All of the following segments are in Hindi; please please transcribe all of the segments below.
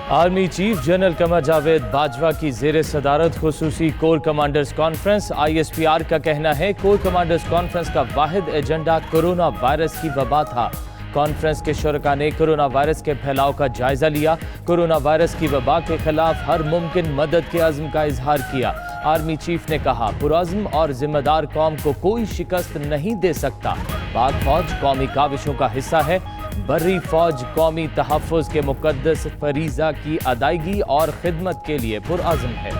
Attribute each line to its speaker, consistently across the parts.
Speaker 1: Army chief general Qamar Javed Bajwa की जेर सदारत खुसूसी कोर कमांडर्स कॉन्फ्रेंस। ISPR का कहना है कोर कमांडर्स कॉन्फ्रेंस का वाहिद एजेंडा कोरोना वायरस की वबा था। कॉन्फ्रेंस के शुरका ने कोरोना वायरस के फैलाव का जायजा लिया। कोरोना वायरस की वबा के खिलाफ हर मुमकिन मदद के अज़्म का इजहार किया। आर्मी चीफ ने कहा पुरअज़्म और जिम्मेदार कौम को कोई शिकस्त नहीं दे सकता। पाक फौज कौमी काविशों का हिस्सा है। बर्री फौज कौमी तहफ़्फ़ुज़ के मुक़द्दस फरीज़ा की अदायगी और खिदमत के लिए पुरअज़्म है।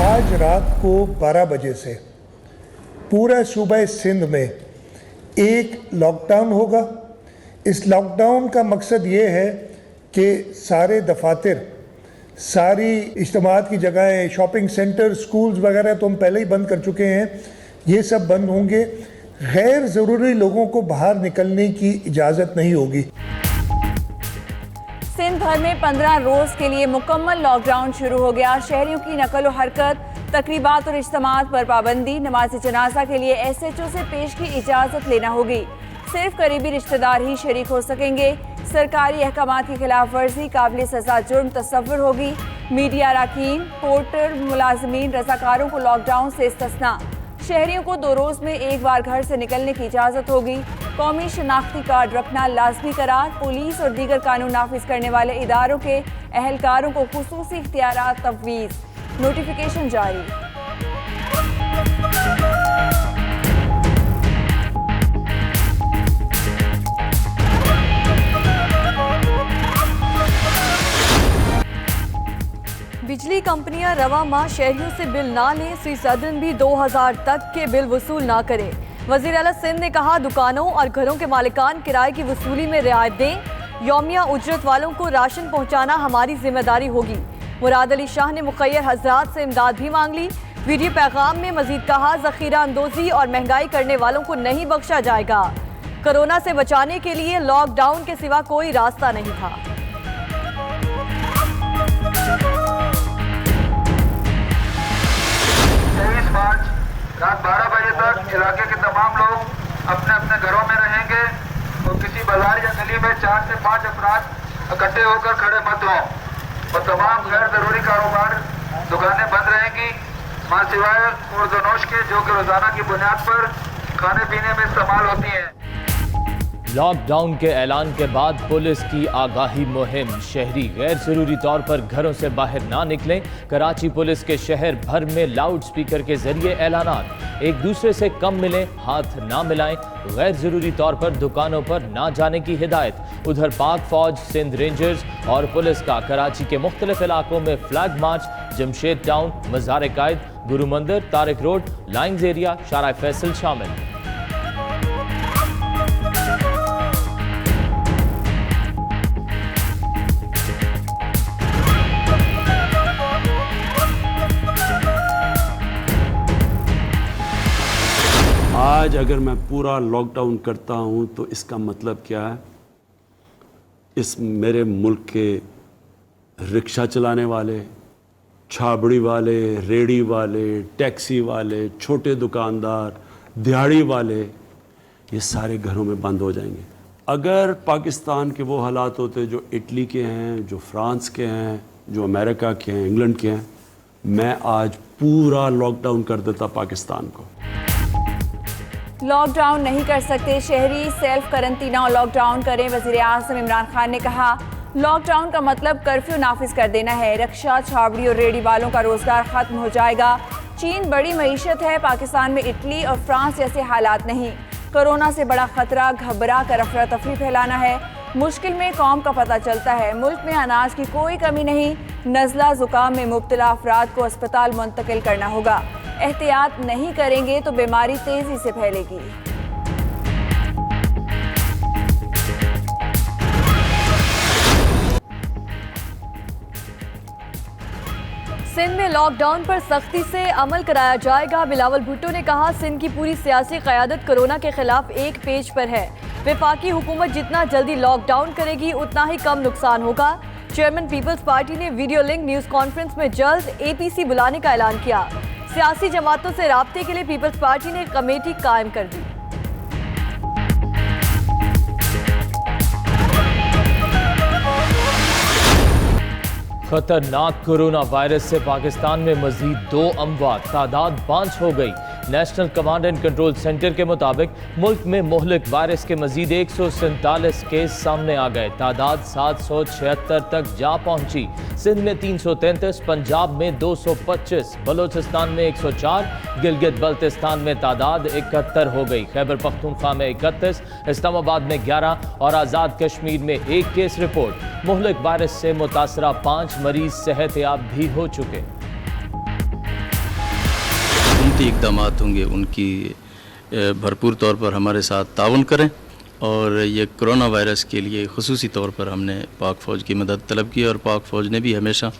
Speaker 2: आज रात को 12 बजे से पूरा सूबा सिंध में एक लॉकडाउन होगा। इस लॉकडाउन का मकसद ये है कि सारे दफातर, सारी इज्तिमात की जगहें, शॉपिंग सेंटर, स्कूल्स वगैरह तो हम पहले ही बंद कर चुके हैं, ये सब बंद होंगे। गैर ज़रूरी लोगों को बाहर निकलने की इजाज़त नहीं होगी।
Speaker 3: सिंध भर में 15 रोज़ के लिए मुकम्मल लॉकडाउन शुरू हो गया। शहरियों की नकल व हरकत, तकरीबात और इज्तिमात पर पाबंदी। नमाज जनाजा के लिए SHO से पेश की इजाज़त लेना होगी। सिर्फ करीबी रिश्तेदार ही शरीक हो सकेंगे। सरकारी अहकामात की खिलाफ वर्जी काबिल सज़ा जुर्म तस्वुर होगी। मीडिया अरकान, पोर्टर, मुलाजमीन, रज़ाकारों को लॉकडाउन से इस्तिस्ना। शहरियों को 2 रोज़ में एक बार घर से निकलने की इजाज़त होगी। कौमी शनाख्ती कार्ड रखना लाजमी करार। पुलिस और दीगर कानून नाफिज करने वाले इदारों के अहलकारों को खुसूसी इख्तियारात तफवीज़। नोटिफिकेशन जारी।
Speaker 4: बिजली कंपनियां रवा माह शहरियों से बिल ना लें, सी सदन भी 2000 तक के बिल वसूल ना करें। वज़ीर आला सिंध ने कहा दुकानों और घरों के मालिकान किराए की वसूली में रियायत दें। यौमिया उजरत वालों को राशन पहुंचाना हमारी जिम्मेदारी होगी। मुराद अली शाह ने मुखय्यर हजरात से इमदाद भी मांग ली। वीडियो पैगाम में मजीद कहा ज़ख़ीरा अंदोज़ी और महंगाई करने वालों को नहीं बख्शा जाएगा। कोरोना से बचाने के लिए लॉकडाउन के सिवा कोई रास्ता नहीं था।
Speaker 5: 23 मार्च रात 12 बजे तक इलाके के तमाम लोग अपने अपने घरों में रहेंगे और किसी बाजार या गली में 4 से 5 अफराद इकट्ठे होकर खड़े मत हों और तमाम गैर जरूरी कारोबार, दुकानें बंद रहेंगी मां सिवाय खुर्द-ओ-नोश के, जो कि रोजाना की बुनियाद पर खाने पीने में इस्तेमाल होती हैं।
Speaker 1: लॉकडाउन के ऐलान के बाद पुलिस की आगाही मुहिम। शहरी गैर जरूरी तौर पर घरों से बाहर ना निकलें। कराची पुलिस के शहर भर में लाउड स्पीकर के जरिए ऐलानात। एक दूसरे से कम मिलें, हाथ ना मिलाएं। गैर जरूरी तौर पर दुकानों पर ना जाने की हिदायत। उधर पाक फौज, सिंध रेंजर्स और पुलिस का कराची के मुख्तलिफ इलाकों में फ्लैग मार्च। जमशेद टाउन, मज़ार कायद, गुरु मंदिर, तारिक रोड, लाइन्स एरिया, शारा फैसल शामिल।
Speaker 6: आज अगर मैं पूरा लॉकडाउन करता हूं तो इसका मतलब क्या है? इस मेरे मुल्क के रिक्शा चलाने वाले, छाबड़ी वाले, रेड़ी वाले, टैक्सी वाले, छोटे दुकानदार, दिहाड़ी वाले, ये सारे घरों में बंद हो जाएंगे। अगर पाकिस्तान के वो हालात होते जो इटली के हैं, जो फ्रांस के हैं, जो अमेरिका के हैं, इंग्लैंड के हैं, मैं आज पूरा लॉकडाउन कर देता पाकिस्तान को।
Speaker 3: लॉकडाउन नहीं कर सकते, शहरी सेल्फ करंतना और लॉकडाउन करें। वज़ीर आज़म इमरान खान ने कहा लॉकडाउन का मतलब कर्फ्यू नाफिज कर देना है। रक्षा, छाबड़ी और रेडी वालों का रोजगार खत्म हो जाएगा। चीन बड़ी मईशत है, पाकिस्तान में इटली और फ्रांस जैसे हालात नहीं। कोरोना से बड़ा खतरा घबरा कर अफरा तफरी फैलाना है। मुश्किल में कौम का पता चलता है। मुल्क में अनाज की कोई कमी नहीं। नज़ला ज़ुकाम में मुब्तला अफराद को अस्पताल मुंतकिल करना होगा। एहतियात नहीं करेंगे तो बीमारी तेजी से फैलेगी।
Speaker 4: सिंध में लॉकडाउन पर सख्ती से अमल कराया जाएगा। बिलावल भुट्टो ने कहा सिंध की पूरी सियासी क़यादत कोरोना के खिलाफ एक पेज पर है। वफाकी हुकूमत जितना जल्दी लॉकडाउन करेगी उतना ही कम नुकसान होगा। चेयरमैन पीपल्स पार्टी ने वीडियो लिंक न्यूज़ कॉन्फ्रेंस में जल्द APC बुलाने का ऐलान किया। सियासी जमातों से राब्ते के लिए पीपल्स पार्टी ने कमेटी कायम कर दी।
Speaker 1: खतरनाक कोरोना वायरस से पाकिस्तान में मजीद 2 अमवात, तादाद 5 हो गई। National command and control centre के मुताबिक मुल्क में मुहलिक वायरस के मजीद 147 केस सामने आ गए। तादाद 776 तक जा पहुंची। सिंध में 333, पंजाब में 225, बलोचिस्तान में 104, गिलगित बल्तिस्तान में तादाद 71 हो गई। खैबर पख्तूनख्वा में 31, इस्लामाबाद में 11 और आज़ाद कश्मीर में 1 केस रिपोर्ट। मुहलिक वायरस से मुतासरा 5 मरीज सेहतयाब भी हो चुके।
Speaker 7: इकदाम होंगे उनकी भरपूर तौर पर हमारे साथ ताउन करें और ये कोरोना वायरस के लिए खुसूसी तौर पर हमने पाक फ़ौज की मदद तलब की और पाक फ़ौज ने भी हमेशा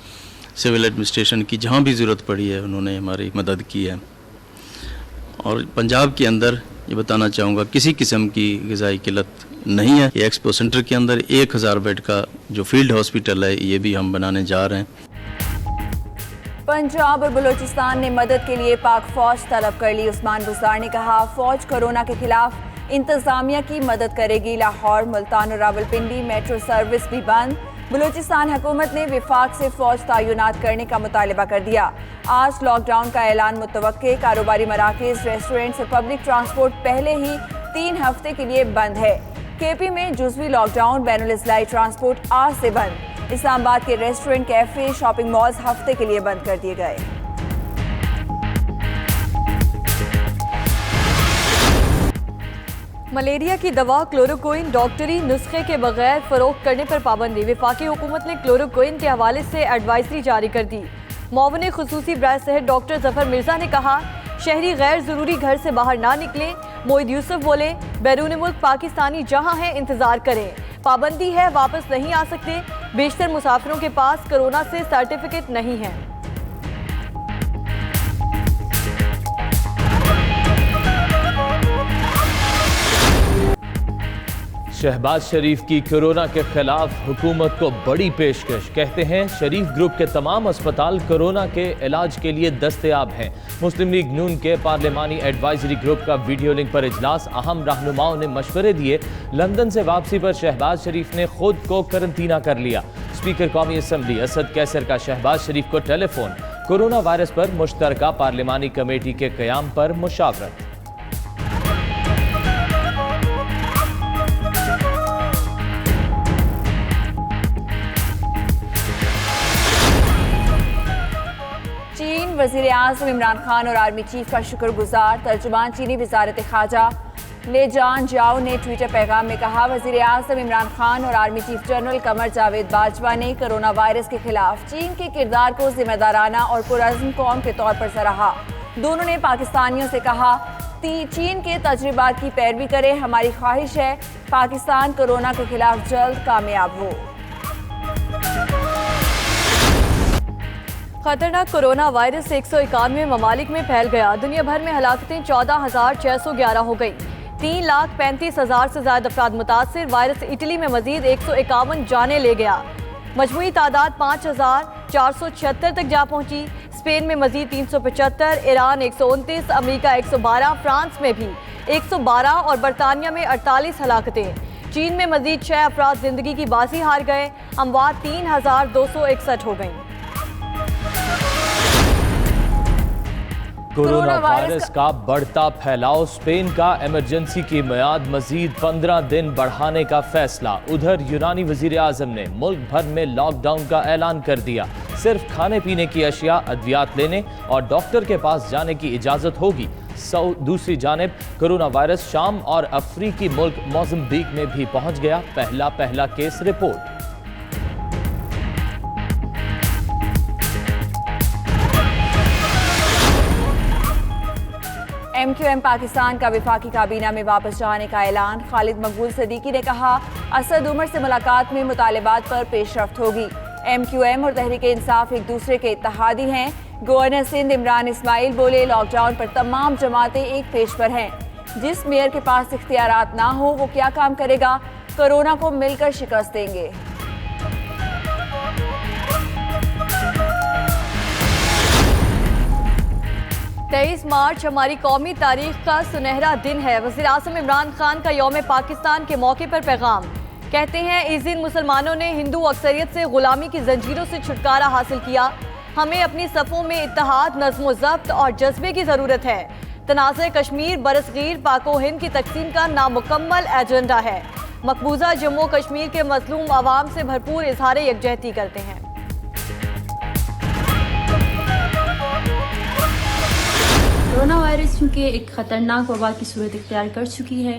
Speaker 7: सिविल एडमिनिस्ट्रेशन की जहाँ भी ज़रूरत पड़ी है उन्होंने हमारी मदद की है। और पंजाब के अंदर ये बताना चाहूँगा किसी किस्म की ग़िज़ाई किल्लत नहीं है। ये एक्सपो सेंटर के अंदर 1000 बेड का जो फील्ड हॉस्पिटल है ये भी हम बनाने जा रहे हैं।
Speaker 3: पंजाब और बलूचिस्तान ने मदद के लिए पाक फौज तलब कर ली। उस्मान बुज़दार ने कहा, फौज कोरोना के खिलाफ इंतजामिया की मदद करेगी। लाहौर, मुल्तान और रावलपिंडी मेट्रो सर्विस भी बंद। बलूचिस्तान हुकूमत ने विफाक से फौज तैनात करने का मुतालबा कर दिया। आज लॉकडाउन का ऐलान मुतवक्के। कारोबारी मराकज़, रेस्टोरेंट्स और पब्लिक ट्रांसपोर्ट पहले ही 3 हफ्ते के लिए बंद है। केपी में जुज़वी लॉकडाउन, बैनुल-अज़लाई ट्रांसपोर्ट आज से बंद। इस्लामाबाद के रेस्टोरेंट, कैफे, शॉपिंग मॉल्स हफ्ते के लिए बंद कर दिए गए।
Speaker 4: मलेरिया की दवा क्लोरोक्विन डॉक्टरी नुस्खे के बगैर फरोख्त करने पर पाबंदी। वफाकी हुकूमत ने क्लोरोक्विन के हवाले से एडवाइजरी जारी कर दी। मुआविन खुसूसी बराए सेहत डॉक्टर जफर मिर्जा ने कहा, शहरी गैर ज़रूरी घर से बाहर ना निकले। मोहिद यूसुफ बोले, बैरून मुल्क पाकिस्तानी जहां हैं इंतजार करें, पाबंदी है, वापस नहीं आ सकते। बेशतर मुसाफिरों के पास कोरोना से सर्टिफिकेट नहीं है।
Speaker 1: शहबाज शरीफ की कोरोना के खिलाफ हुकूमत को बड़ी पेशकश। कहते हैं शरीफ ग्रुप के तमाम अस्पताल कोरोना के इलाज के लिए दस्तयाब हैं। मुस्लिम लीग नून के पार्लिमानी एडवाइजरी ग्रुप का वीडियो लिंक पर इजलास। अहम रहनुमाओं ने मशवरे दिए। लंदन से वापसी पर शहबाज शरीफ ने खुद को करंतना कर लिया। स्पीकर कौमी असम्बली असद कैसर का शहबाज शरीफ को टेलीफोन। कोरोना वायरस पर मुश्तरका पार्लिमानी कमेटी के क़याम पर मुशावरत।
Speaker 3: वज़ीर आज़म इमरान खान और आर्मी चीफ का शुक्रगुजार। तर्जुमान चीनी वज़ारत ख़ारजा ले जान जाओ ने ट्विटर पैगाम में कहा, वज़ीर आज़म इमरान खान और army chief general Qamar Javed Bajwa ने कोरोना वायरस के खिलाफ चीन के किरदार को जिम्मेदाराना और पुरअज़्म कौम के तौर पर सराहा। दोनों ने पाकिस्तानियों से कहा, चीन के तजुर्बात की पैरवी करें। हमारी ख्वाहिश है पाकिस्तान कोरोना के खिलाफ जल्द कामयाब हो।
Speaker 4: खतरनाक कोरोना वायरस 191 ममालिक में फैल गया। दुनिया भर में हलाकतें 14,611 हो गई। 3,35,000 से ज्यादा अफराद मुतासिर। वायरस इटली में मजीद 151 जाने ले गया। मजमूई तादाद 5,476 तक जा पहुंची। स्पेन में मजीद 375, ईरान 129, अमेरिका 112, फ्रांस में भी 112 और बरतानिया में 48 हलाकतें। चीन में मजीद 6 अफराद जिंदगी की बाजी हार गए। अमवात 3,261 हो गई।
Speaker 1: कोरोना वायरस का बढ़ता फैलाव। स्पेन का इमरजेंसी की मियाद मजीद 15 दिन बढ़ाने का फैसला। उधर यूनानी वजीर आज़म ने मुल्क भर में लॉकडाउन का ऐलान कर दिया। सिर्फ खाने पीने की अशिया, अद्वियात लेने और डॉक्टर के पास जाने की इजाज़त होगी। दूसरी जानिब कोरोना वायरस शाम और अफ्रीकी मुल्क मोज़म्बिक में भी पहुंच गया। पहला केस रिपोर्ट।
Speaker 3: MQM पाकिस्तान का विफाकी काबीना में वापस जाने का ऐलान। खालिद मकबूल सदीकी ने कहा, असद उमर से मुलाकात में मुतालिबात पर पेशरफ्त होगी। MQM और तहरीक इंसाफ एक दूसरे के इत्तेहादी हैं। गवर्नर सिंध इमरान इस्माइल बोले, लॉकडाउन पर तमाम जमातें एक पेज पर हैं। जिस मेयर के पास इख्तियारात ना हो वो क्या काम करेगा? कोरोना को मिलकर शिकस्त देंगे।
Speaker 4: 23 मार्च हमारी कौमी तारीख का सुनहरा दिन है। वज़ीर आज़म इमरान खान का यौम पाकिस्तान के मौके पर पैगाम। कहते हैं इस दिन मुसलमानों ने हिंदू अक्सरियत से गुलामी की जंजीरों से छुटकारा हासिल किया। हमें अपनी सफ़ों में इत्तेहाद, नज़्म ज़ब्त और जज्बे की ज़रूरत है। तनाज़े कश्मीर बरसगीर पाको हिंद की तकसीम का नामुकम्मल एजेंडा है। मकबूजा जम्मू कश्मीर के मजलूम आवाम से भरपूर इजहार यकजहती करते हैं।
Speaker 8: कोरोना वायरस चूँकि एक ख़तरनाक वबा की सूरत इख्तियार कर चुकी है,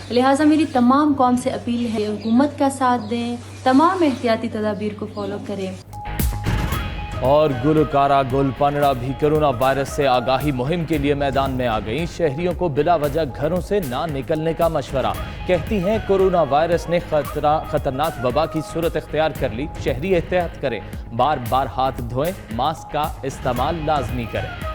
Speaker 8: लिहाजा मेरी तमाम कौम से अपील है हुकूमत का साथ दें, तमाम एहतियाती तदाबीर को फॉलो करें।
Speaker 1: और गुलकारा गुल पानड़ा भी कोरोना वायरस से आगाही मुहिम के लिए मैदान में आ गई। शहरियों को बिला वजह घरों से ना निकलने का मशवरा। कहती हैं कोरोना वायरस ने खतरनाक वबा की सूरत इख्तियार कर ली। शहरी एहतियात करें, बार बार हाथ धोएं, मास्क का इस्तेमाल लाजमी करें।